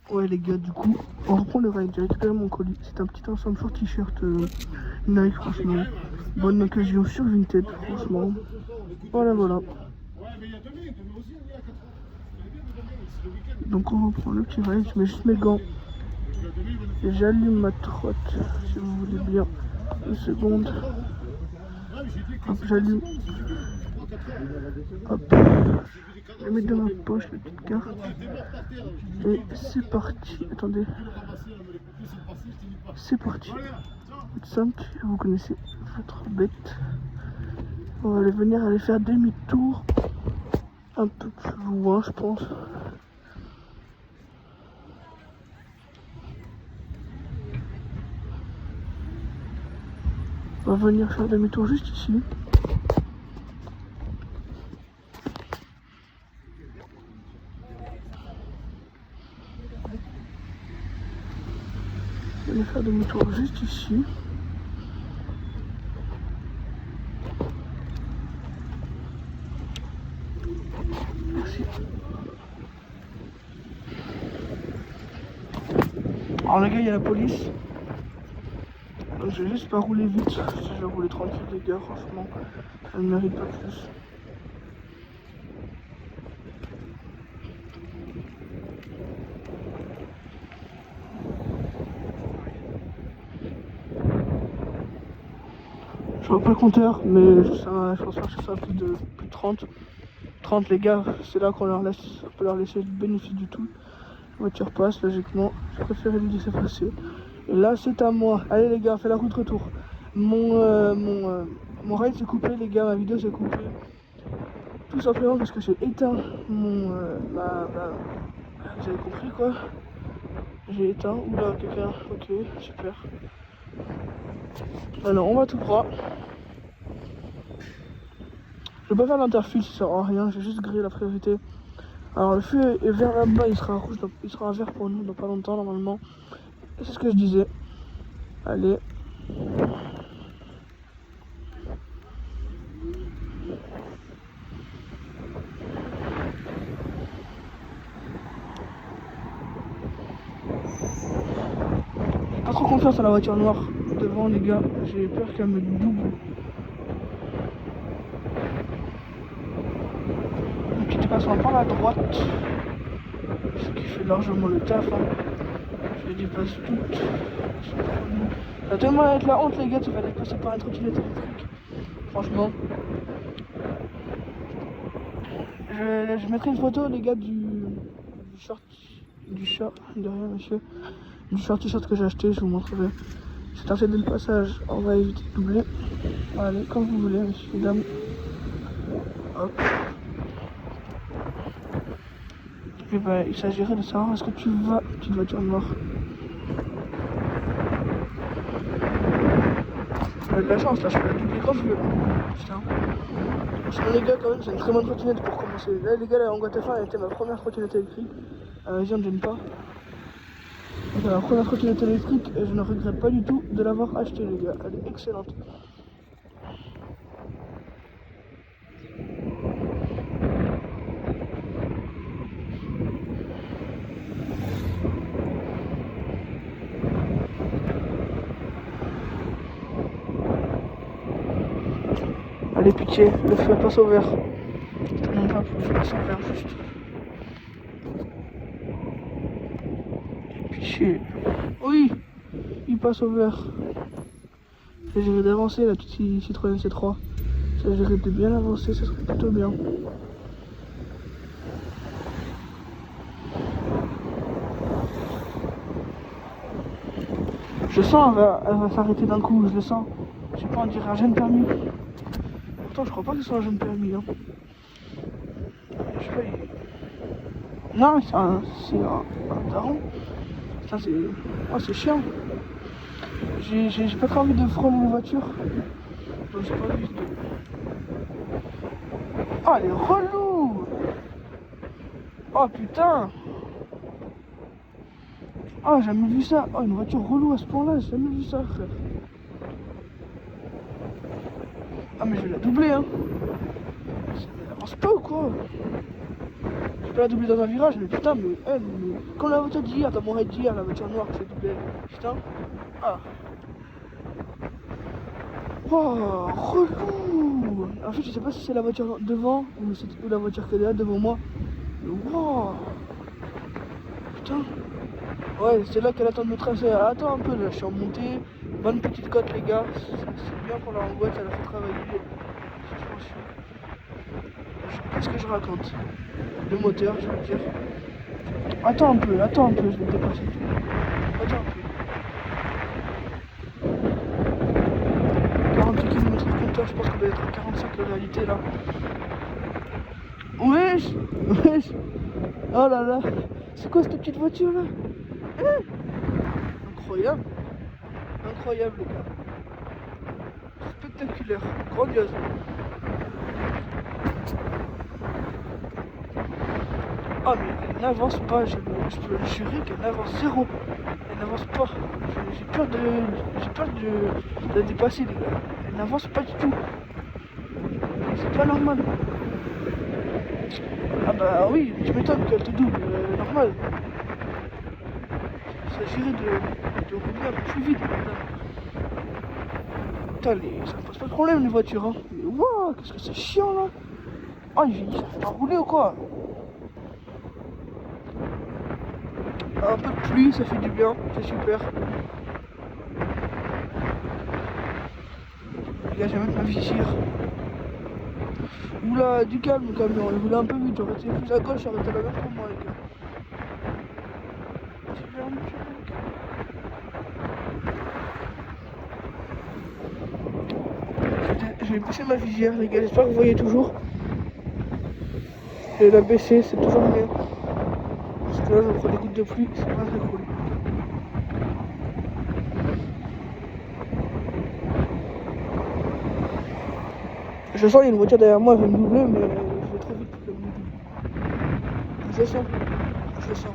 Ouais les gars, du coup, on reprend le ride. J'ai récupéré mon colis. C'est un petit ensemble sur t-shirt Nike, franchement. Bonne occasion sur Vinted, franchement. Voilà, voilà. Donc on reprend le petit ride. Je mets juste mes gants. Et j'allume ma trotte, si vous voulez bien. Une seconde. Hop, j'allume. Hop. Je mets dans ma poche la petite carte. Et c'est parti. Attendez. C'est parti. 5, vous connaissez votre bête. On va aller faire demi-tour. Un peu plus loin, je pense. On va venir faire demi-tour juste ici. On va venir faire demi-tour juste ici. Merci. Alors les gars, il y a la police. Donc je vais juste pas rouler vite. Je vais rouler tranquille les gars, franchement. Ça ne mérite pas plus. Je vois pas le compteur, mais ça, je pense pas que ce soit plus de 30. 30 les gars, c'est là qu'on peut leur laisser le bénéfice du tout. La voiture passe, logiquement. Je préférais lui laisser passer. Et là, c'est à moi. Allez les gars, fais la route retour. Mon ride s'est coupé les gars, ma vidéo s'est coupée. Tout simplement parce que j'ai éteint vous avez compris quoi. J'ai éteint. Oula, quelqu'un. Ok, super. Alors, on va tout droit. Je vais pas faire l'interfile, ça sert à rien. J'ai juste grillé la priorité. Alors, le feu est vert là-bas, il sera rouge, il sera vert pour nous dans pas longtemps normalement. C'est ce que je disais. Allez. J'ai pas trop confiance à la voiture noire devant les gars. J'ai peur qu'elle me double. Un petit dépassement par la droite. Ce qui fait largement le taf. Hein. Je les dépasse toutes. Ça va tellement être la honte les gars, tu vas aller passer par un trottinette électrique. Franchement. Je mettrai une photo les gars du short. Du short, de rien monsieur. Du short t-shirt que j'ai acheté, je vous montrerai. C'est un fait de passage, on va éviter de doubler. Allez, comme vous voulez, messieurs, dames. Hop. Et bah, il s'agirait de savoir est-ce que tu vas, petite voiture noire. J'ai de la chance là, je peux la doubler quand je veux. Putain. Sinon les gars, quand même, c'est une très bonne trottinette pour commencer. Là, les gars, la Honda T1 était ma première trottinette électrique. Vas-y, on ne gêne pas. C'est la première trottinette électrique et je ne regrette pas du tout de l'avoir achetée les gars, elle est excellente. Allez pitié, le feu passe au vert. Non pas pour le feu passe au vert juste. Pitié. Oui, il passe au vert. J'essaierai d'avancer la petite Citroën C3. J'essaierai de bien avancer, ça serait plutôt bien. Je sens, elle va s'arrêter d'un coup, je le sens. Je sais pas, on dirait un jeune permis. Pourtant, je crois pas que ce soit un jeune permis. Hein. Je sais pas, non, c'est un daron. Ça, c'est... Oh, c'est chiant. J'ai pas trop envie de frôler une voiture. Donc, j'ai pas envie de... Oh, elle est relou. Oh, putain. Oh, j'ai jamais vu ça. Oh, une voiture relou à ce point-là, j'ai jamais vu ça, frère. Ah, mais je vais la doubler, hein. Elle avance pas ou quoi? Elle a doublé dans un virage, mais putain, mais elle, quand la voiture d'hier, dans mon raid d'hier, la voiture noire qui s'est doublée, putain. Ah. Oh, relou. En fait, je sais pas si c'est la voiture devant ou la voiture qui est là devant moi. Wow. Putain. Ouais, c'est là qu'elle attend de me tracer. Attends un peu, là, je suis en montée. Bonne petite cote, les gars. C'est bien pour la boîte, elle a fait travailler. Qu'est-ce que je raconte? Le moteur, je veux dire. Attends un peu, je vais te dépasser. Attends un peu. 48 km compteur, je pense qu'on va être à 45 en réalité là. Wesh. Wesh. Oh là là. C'est quoi cette petite voiture là? Incroyable. Incroyable les gars. Spectaculaire. Grandiose. Ah mais elle n'avance pas, je peux jurer qu'elle n'avance zéro. Elle n'avance pas. J'ai peur de la dépasser les gars. Elle n'avance pas du tout. C'est pas normal. Ah bah oui, tu m'étonnes qu'elle te double, normal. Il s'agirait de rouler un peu plus vite. Putain, ça me pose pas de problème les voitures. Hein. Mais waouh, qu'est-ce que c'est chiant là. Ah, ils savent pas rouler ou quoi? Un peu de pluie, ça fait du bien, c'est super. Les gars, j'ai même ma visière. Oula, du calme le camion, il roulait un peu vite, j'aurais été plus à gauche, j'aurais été la même pour moi les gars. Je vais baisser ma visière les gars, j'espère que vous voyez toujours. Je vais la baisser, c'est toujours mieux. Parce que là je prends des gouttes de pluie, c'est pas très cool. Je sens qu'il y a une voiture derrière moi, elle va me doubler, mais je vais trop vite pour qu'elle me double. Je sens.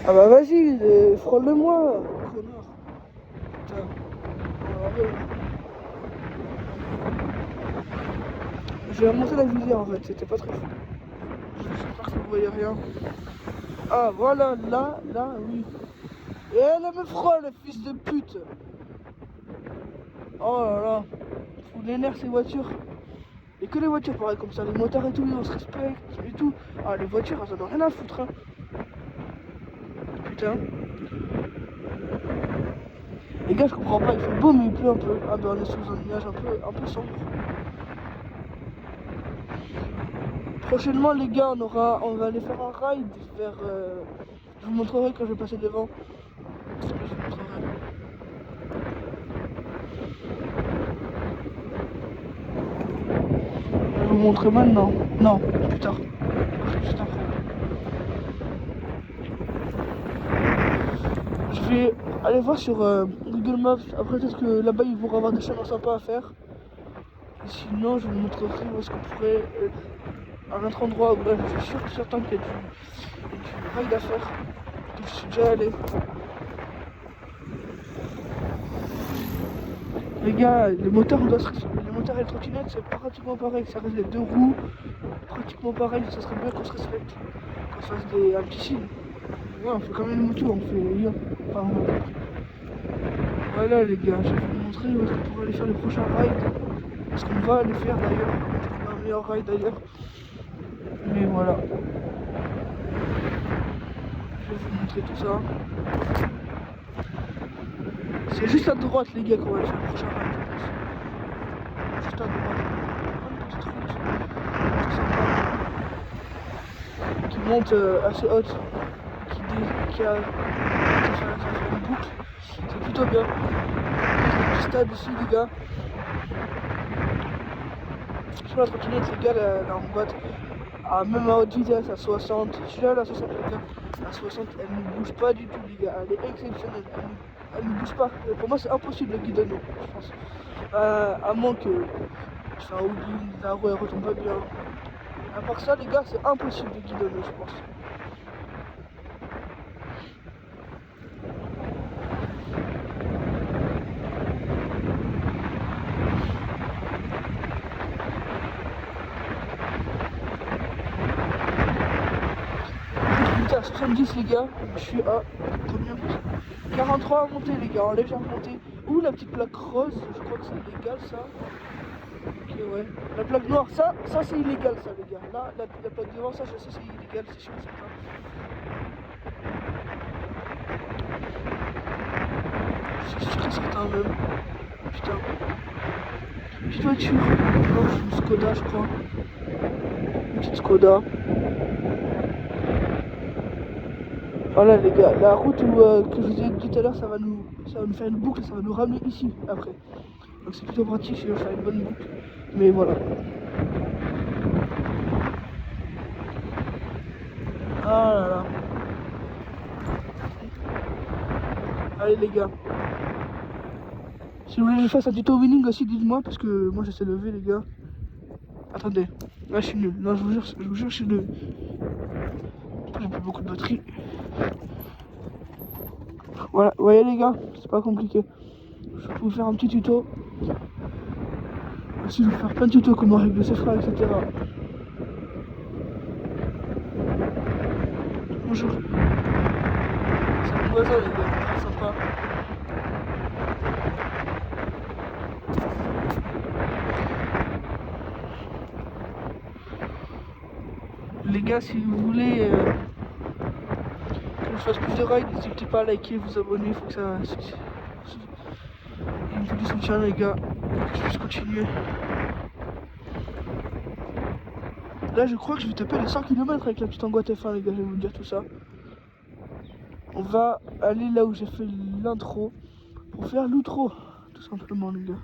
Ah bah vas-y, frôle-le-moi, connard. Putain. Je vais remonter la visière en fait, c'était pas très fou. J'espère que vous voyez rien. Ah voilà, là, oui. Et elle me frôle, fils de pute. Oh là là, faut les nerfs ces voitures. Et que les voitures pareil comme ça, les motards et tout, on se respecte et tout. Ah les voitures, ça n'a rien à foutre hein. Putain. Les gars, je comprends pas, il fait beau mais il pleut un peu. Ah ben on est sous un nuage un peu sombre. Prochainement les gars, on va aller faire un ride vers... je vous montrerai quand je vais passer devant. Je vous montrerai. Je vais vous montrer maintenant. Non, plus tard. Juste après. Je vais aller voir sur Google Maps. Après peut-être que là-bas ils vont avoir des chemins sympas à faire. Et sinon je vous montrerai où est-ce qu'on pourrait... à un autre endroit où là je suis certain qu'il y a du ride à faire. Je suis déjà allé. Les gars, les moteurs et les trottinettes c'est pratiquement pareil, ça reste les deux roues, pratiquement pareil, ça serait bien qu'on se respecte, qu'on se fasse un petit signe. Ouais, on fait quand même une moto, on fait enfin, voilà les gars, je vais vous montrer où est-ce qu'on pourrait aller faire les prochains rides. Parce qu'on va aller faire d'ailleurs, un meilleur ride d'ailleurs. Mais voilà. Je vais vous montrer tout ça. C'est juste à droite les gars qu'on va aller faire le prochain ride, je pense. Juste à droite. Une petite route. Tout sympa. Qui monte assez haute. Qui a... Ça fait une boucle. C'est plutôt bien. Il y a un petit stade ici les gars. Sur la trottinette les gars, là en boîte. Même à haute vitesse, à 60. Je suis là à 60 les gars. À 60, elle ne bouge pas du tout les gars. Elle est exceptionnelle. Elle ne bouge pas. Pour moi c'est impossible de guidonner, je pense. À moins que je fais un wheelie, la roue elle retombe pas bien. À part ça les gars, c'est impossible de guidonner je pense. J'étais à 70 les gars, je suis à combien? 43 à monter les gars, en légère montée. Ouh la petite plaque rose, je crois que c'est illégal ça. Ok ouais. La plaque noire, ça c'est illégal ça les gars. Là, la plaque devant, ça je sais c'est illégal, c'est sûr c'est pas. C'est sûr que c'est un même. Putain. Petite voiture. Blanche, une Skoda je crois. Une petite Skoda. Voilà les gars, la route que je vous ai dit tout à l'heure, ça va nous faire une boucle, ça va nous ramener ici après. Donc c'est plutôt pratique si je veux faire une bonne boucle. Mais voilà. Ah là là. Allez les gars. Si vous voulez que je fasse un tuto winning aussi, dites-moi parce que moi je sais lever les gars. Attendez, là je suis nul. Non je vous jure je suis nul. J'ai plus beaucoup de batterie. Voilà, vous voyez les gars, c'est pas compliqué. Je peux vous faire un petit tuto. Aussi je vais vous faire plein de tutos, comment régler ses freins, etc. Bonjour. C'est mon voisin les gars, très sympa. Les gars, si vous voulez que je fasse plus de rides, n'hésitez pas à liker, vous abonner, il faut que ça... Il me faut du soutien les gars, que je puisse continuer. Là je crois que je vais taper les 100 km avec la petite angoisse F1 les gars, je vais vous dire tout ça. On va aller là où j'ai fait l'intro pour faire l'outro, tout simplement les gars.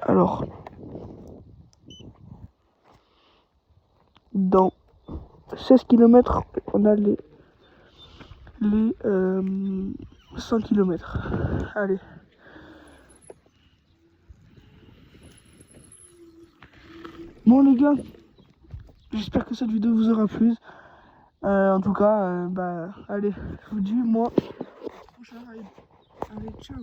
Alors, dans 16 km, on a les 100 km. Allez. Bon les gars, j'espère que cette vidéo vous aura plu. En tout cas, allez, je vous dis moi, prochain ride. Allez, ciao.